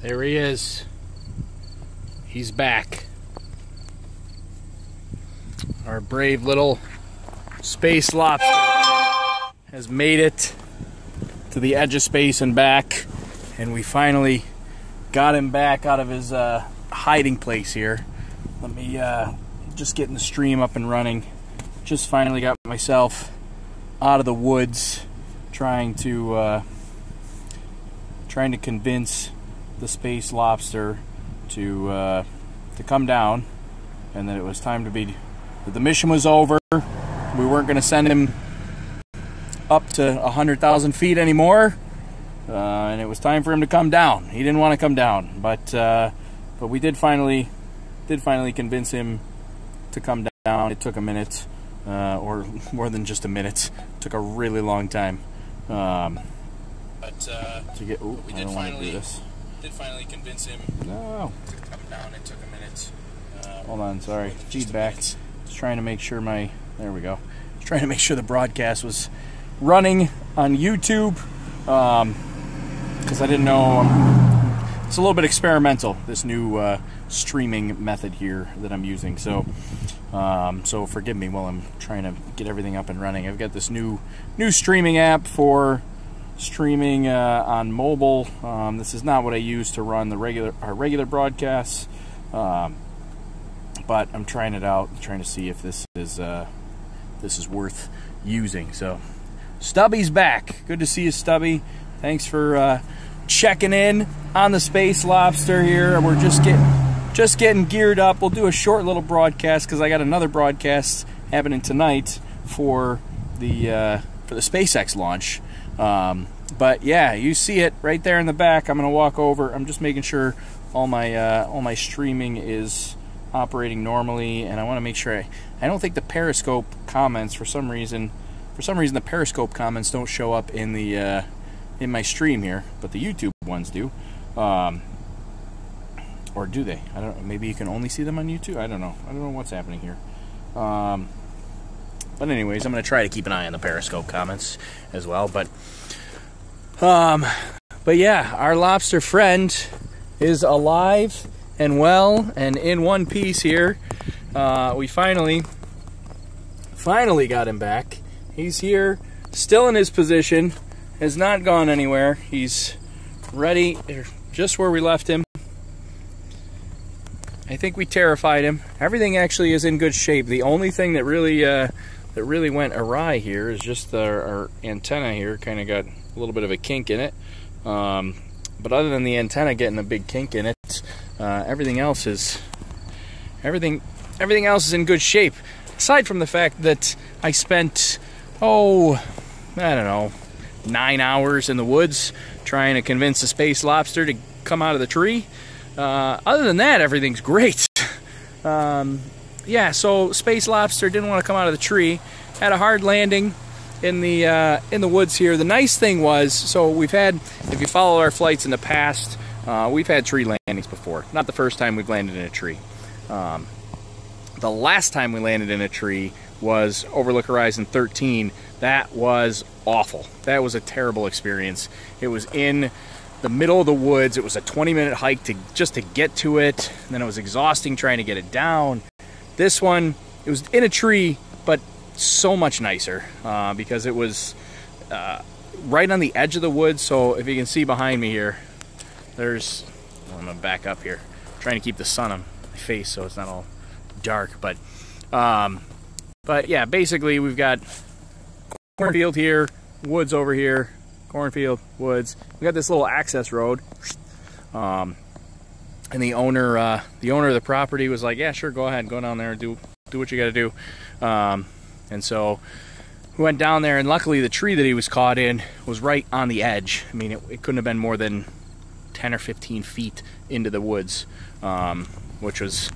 There he is. He's back. Our brave little space lobster has made it to the edge of space and back, and we finally got him back out of his hiding place here. Let me just getting the stream up and running. Just finally got myself out of the woods, trying to convince the space lobster to come down, and that it was time to be, that the mission was over. We weren't going to send him up to 100,000 feet anymore, and it was time for him to come down. He didn't want to come down, but we did finally convince him to come down. It took a minute, or more than just a minute. It took a really long time. To get. Ooh, I don't want to do this. Did finally convince him. No. To come down. It took a minute. Hold on, sorry. Feedback. Just trying to make sure my. There we go. Just trying to make sure the broadcast was running on YouTube, because I didn't know. It's a little bit experimental, this new streaming method here that I'm using. So forgive me while I'm trying to get everything up and running. I've got this new streaming app for streaming on mobile. This is not what I use to run our regular broadcasts, but I'm trying it out, trying to see if this is worth using. So Stubby's back. Good to see you, Stubby. Thanks for checking in on the space lobster here. We're just getting geared up. We'll do a short little broadcast because I got another broadcast happening tonight for the SpaceX launch. But yeah, you see it right there in the back. I'm gonna walk over. I'm just making sure all my streaming is operating normally, and I want to make sure I don't think the Periscope comments, for some reason the Periscope comments don't show up in the in my stream here, but the YouTube ones do. Or do they? I don't know. Maybe you can only see them on YouTube. I don't know what's happening here. But anyways, I'm going to try to keep an eye on the Periscope comments as well. But yeah, our lobster friend is alive and well and in one piece here. We finally got him back. He's here, still in his position, has not gone anywhere. He's ready, just where we left him. I think we terrified him. Everything actually is in good shape. The only thing that really went awry here is just our antenna here kind of got a little bit of a kink in it. But other than the antenna getting a big kink in it, everything else is in good shape. Aside from the fact that I spent, I don't know, 9 hours in the woods trying to convince the space lobster to come out of the tree. Other than that, everything's great. Yeah, so space lobster didn't want to come out of the tree. Had a hard landing in the woods here. The nice thing was, so we've had, if you follow our flights in the past, we've had tree landings before. Not the first time we've landed in a tree. The last time we landed in a tree was Overlook Horizon 13. That was awful. That was a terrible experience. It was in the middle of the woods. It was a 20-minute hike just to get to it. And then it was exhausting trying to get it down. This one, it was in a tree, but so much nicer because it was right on the edge of the woods. So if you can see behind me here, I'm gonna back up here, trying to keep the sun on my face so it's not all dark. But yeah, basically we've got cornfield here, woods over here, cornfield, woods. We got this little access road, and the owner of the property was like, "Yeah, sure, go ahead, go down there and do what you got to do." And so we went down there, and luckily the tree that he was caught in was right on the edge. I mean, it couldn't have been more than 10 or 15 feet into the woods, which was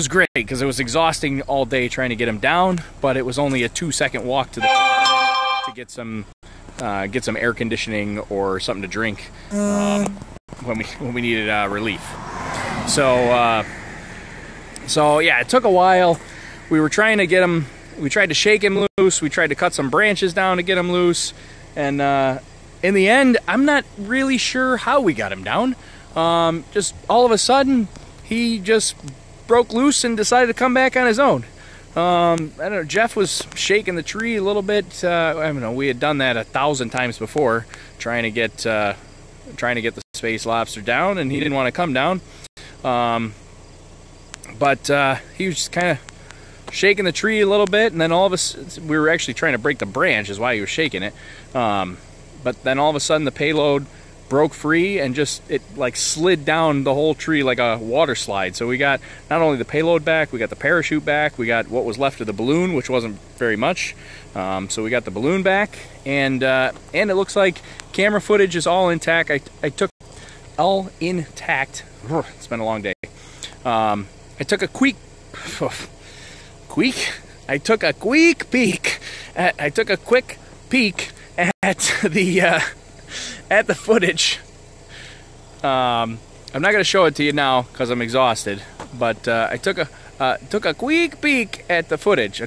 great because it was exhausting all day trying to get him down. But it was only a 2-second walk to get some air conditioning or something to drink when we needed relief. So yeah, it took a while. We were trying to get him. We tried to shake him loose. We tried to cut some branches down to get him loose. And in the end, I'm not really sure how we got him down. just all of a sudden, he just broke loose and decided to come back on his own. I don't know, Jeff was shaking the tree a little bit. I don't know, we had done that 1,000 times before, trying to get the space lobster down, and he didn't want to come down. But he was just kind of shaking the tree a little bit, and then all of a sudden, we were actually trying to break the branch is why he was shaking it. But then all of a sudden the payload broke free and it like slid down the whole tree like a water slide. So we got not only the payload back, we got the parachute back, we got what was left of the balloon, which wasn't very much. So we got the balloon back, and it looks like camera footage is all intact. I took all intact. It's been a long day. I took a quick peek at the footage. I'm not going to show it to you now because I'm exhausted, but I took a quick peek at the footage,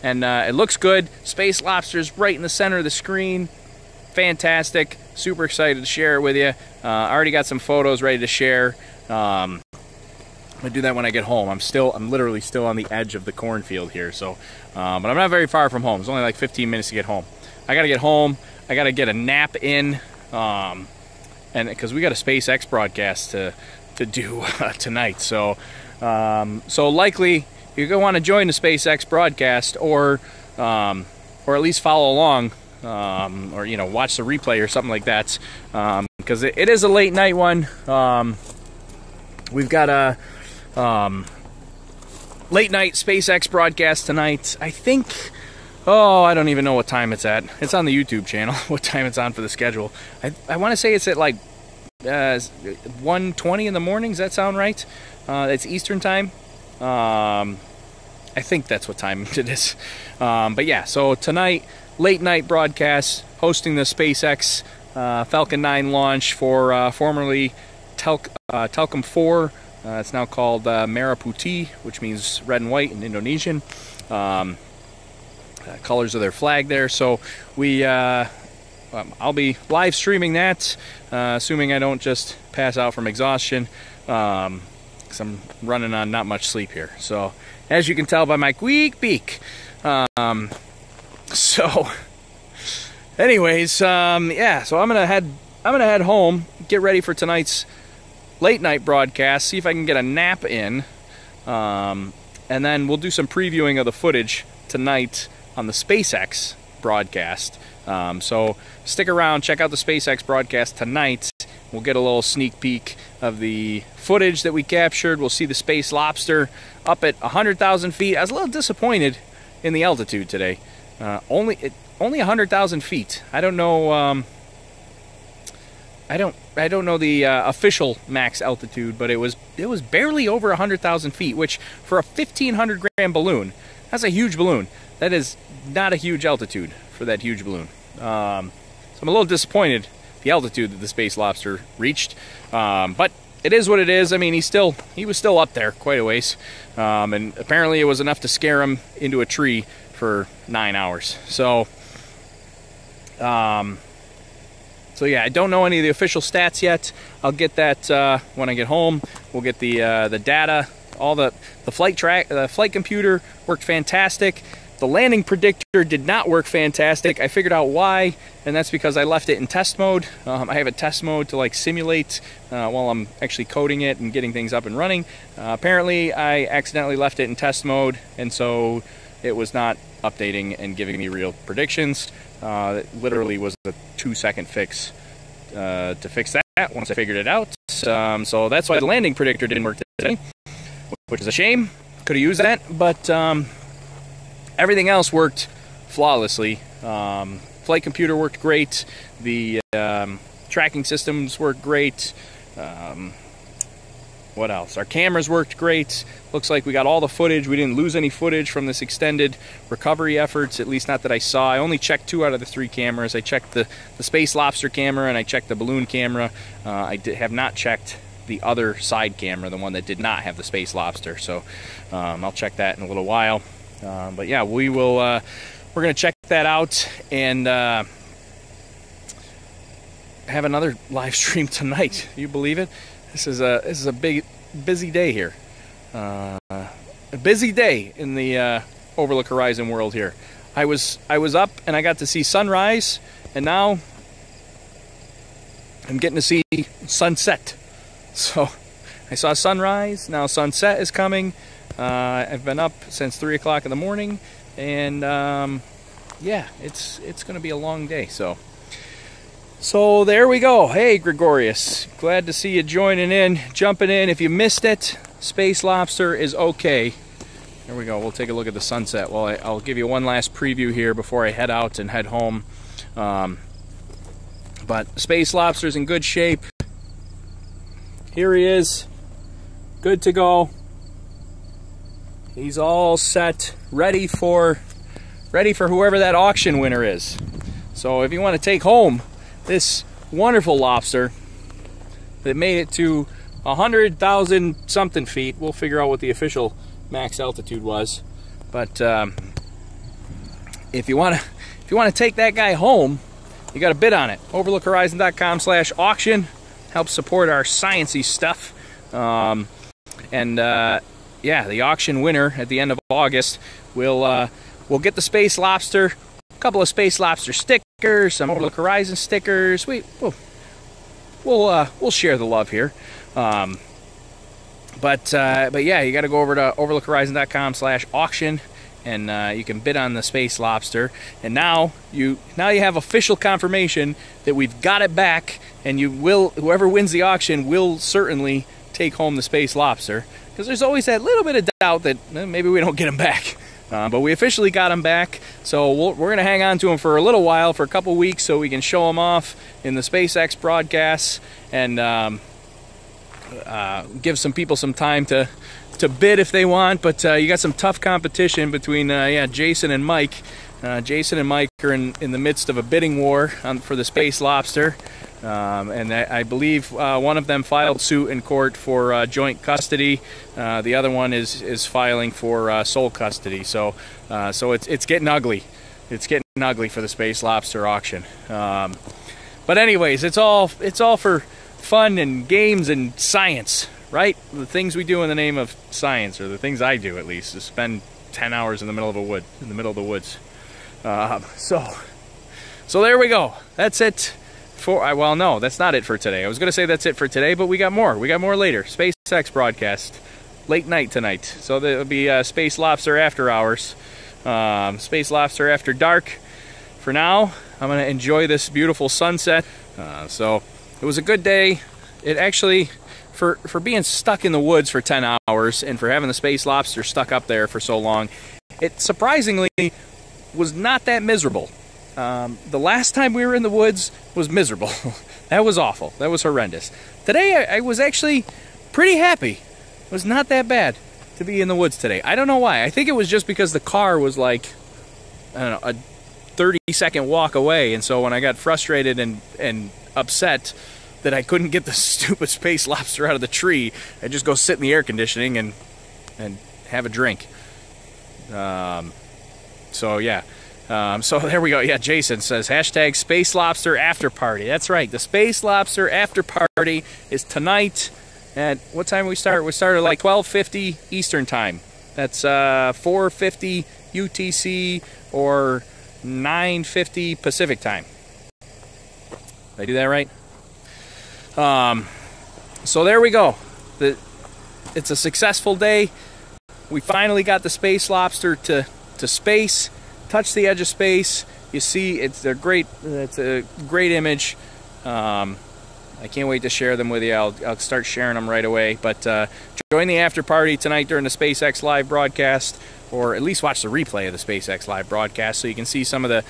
and it looks good. Space lobster's right in the center of the screen. Fantastic. Super excited to share it with you. I already got some photos ready to share. I'm gonna do that when I get home. I'm literally still on the edge of the cornfield here, so but I'm not very far from home. It's only like 15 minutes to get home. I gotta get home. I gotta get a nap in, and because we got a SpaceX broadcast to do tonight, so likely you're gonna want to join the SpaceX broadcast, or at least follow along, or watch the replay or something like that, because it is a late night one. We've got a late night SpaceX broadcast tonight. I think, I don't even know what time it's at. It's on the YouTube channel, what time it's on for the schedule. I want to say it's at like 1:20 in the morning. Does that sound right? It's Eastern time. I think that's what time it is. But yeah, so tonight, late night broadcast, hosting the SpaceX Falcon 9 launch for formerly Telkom 4. It's now called Merah Putih, which means red and white in Indonesian. Colors of their flag there. So I'll be live streaming that, assuming I don't just pass out from exhaustion, because I'm running on not much sleep here. So as you can tell by my quick peek. So anyways, yeah, so I'm gonna head home, get ready for tonight's late night broadcast, see if I can get a nap in, and then we'll do some previewing of the footage tonight on the SpaceX broadcast. So stick around, check out the SpaceX broadcast tonight. We'll get a little sneak peek of the footage that we captured. We'll see the space lobster up at 100,000 feet. I was a little disappointed in the altitude today. Only 100,000 feet. I don't know. I don't know the official max altitude, but it was barely over 100,000 feet, which for a 1,500 gram balloon, that's a huge balloon. That is not a huge altitude for that huge balloon. So I'm a little disappointed the altitude that the space lobster reached, but it is what it is. I mean, he was still up there quite a ways, and apparently it was enough to scare him into a tree for 9 hours. So so yeah, I don't know any of the official stats yet. I'll get that when I get home. We'll get the data. All the flight computer worked fantastic. The landing predictor did not work fantastic. I figured out why, and that's because I left it in test mode. I have a test mode to like simulate while I'm actually coding it and getting things up and running. Apparently, I accidentally left it in test mode, and so it was not updating and giving me real predictions. It literally was a 2-second fix to fix that once I figured it out. So that's why the landing predictor didn't work today, which is a shame. Could have used that, but everything else worked flawlessly. Flight computer worked great. The tracking systems worked great. What else? Our cameras worked great. Looks like we got all the footage. We didn't lose any footage from this extended recovery efforts, at least not that I saw. I only checked 2 out of the 3 cameras. I checked the space lobster camera and I checked the balloon camera. I have not checked the other side camera, the one that did not have the space lobster. So I'll check that in a little while. But yeah, we're going to check that out and have another live stream tonight. You believe it? This is a big, busy day here. A busy day in the Overlook Horizon world here. I was up and I got to see sunrise, and now I'm getting to see sunset. So I saw sunrise, now sunset is coming. I've been up since 3 o'clock in the morning, and yeah, it's going to be a long day. So there we go. Hey, Gregorius, glad to see you joining in, jumping in. If you missed it, Space Lobster is okay. There we go. We'll take a look at the sunset. Well, I'll give you one last preview here before I head out and head home. But Space Lobster's in good shape. Here he is, good to go. He's all set, ready for whoever that auction winner is. So if you want to take home this wonderful lobster that made it to 100,000 something feet, we'll figure out what the official max altitude was. But if you want to take that guy home, you got to bid on it. OverlookHorizon.com/auction helps support our sciencey stuff. Yeah, the auction winner at the end of August will get the Space Lobster, a couple of Space Lobster stickers, some Overlook Horizon stickers. We'll share the love here. But yeah, you got to go over to OverlookHorizon.com/auction, and you can bid on the Space Lobster. And now you have official confirmation that we've got it back, and whoever wins the auction will certainly take home the Space Lobster. Because there's always that little bit of doubt that maybe we don't get him back. But we officially got him back, so we're going to hang on to him for a little while, for a couple weeks, so we can show him off in the SpaceX broadcasts, and give some people some time to bid if they want. But you got some tough competition between Jason and Mike. Jason and Mike are in the midst of a bidding war for the Space Lobster. And I believe one of them filed suit in court for joint custody. The other one is filing for sole custody. So it's getting ugly. It's getting ugly for the Space Lobster auction. But anyways, it's all for fun and games and science, right? The things we do in the name of science, or the things I do at least, is spend 10 hours in the middle of the woods. So there we go. That's it. Well, no, that's not it for today. I was going to say that's it for today, but we got more. We got more later. SpaceX broadcast, late night tonight. So there'll be Space Lobster after hours, Space Lobster after dark. For now, I'm going to enjoy this beautiful sunset. So it was a good day. It actually, for being stuck in the woods for 10 hours and for having the Space Lobster stuck up there for so long, it surprisingly was not that miserable. The last time we were in the woods was miserable. That was awful. That was horrendous. Today I was actually pretty happy. It was not that bad to be in the woods today. I don't know why. I think it was just because the car was like, I don't know, a 30-second walk away, and so when I got frustrated and upset that I couldn't get the stupid Space Lobster out of the tree, I just go sit in the air conditioning and have a drink. So yeah. So there we go. Yeah, Jason says, hashtag Space Lobster After Party. That's right. The Space Lobster After Party is tonight. At what time we start? We started at like 12:50 Eastern Time. That's 4:50 UTC or 9:50 Pacific Time. Did I do that right? So there we go. It's a successful day. We finally got the Space Lobster to space. Touch the edge of space. You see, it's a great image. I can't wait to share them with you. I'll start sharing them right away. But join the after party tonight during the SpaceX live broadcast, or at least watch the replay of the SpaceX live broadcast, so you can see some of the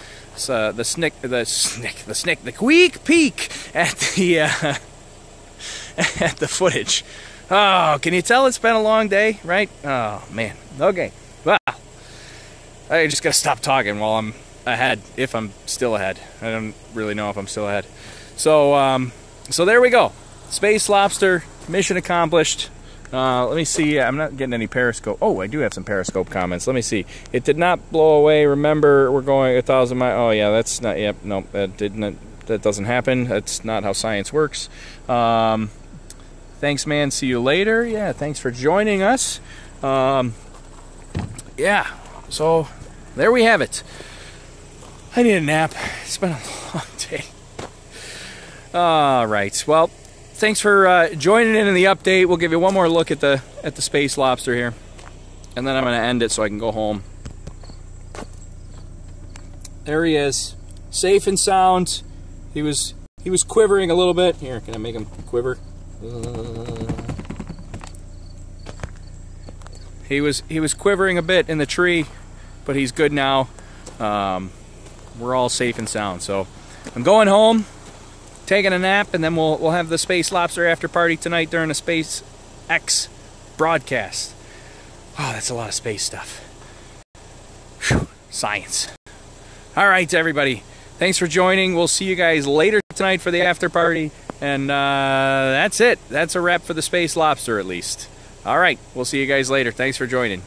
quick peek at the footage. Oh, can you tell it's been a long day, right? Oh man. Okay. Well, I just gotta stop talking while I'm ahead, if I'm still ahead. I don't really know if I'm still ahead. So there we go. Space Lobster, mission accomplished. Let me see. I'm not getting any Periscope. Oh, I do have some Periscope comments. Let me see. It did not blow away. Remember, we're going 1,000 miles. Oh yeah, that's not. Yep, no, that that doesn't happen. That's not how science works. Thanks, man. See you later. Yeah, thanks for joining us. Yeah, so there we have it. I need a nap. It's been a long day. All right. Well, thanks for joining in the update. We'll give you one more look at the space lobster here, and then I'm going to end it so I can go home. There he is, safe and sound. He was quivering a little bit. Here, can I make him quiver? He was quivering a bit in the tree, but he's good now. We're all safe and sound. So I'm going home, taking a nap, and then we'll have the space lobster after party tonight during the SpaceX broadcast. Oh, that's a lot of space stuff. Whew, science. All right, everybody. Thanks for joining. We'll see you guys later tonight for the after party. And that's it. That's a wrap for the space lobster, at least. All right. We'll see you guys later. Thanks for joining.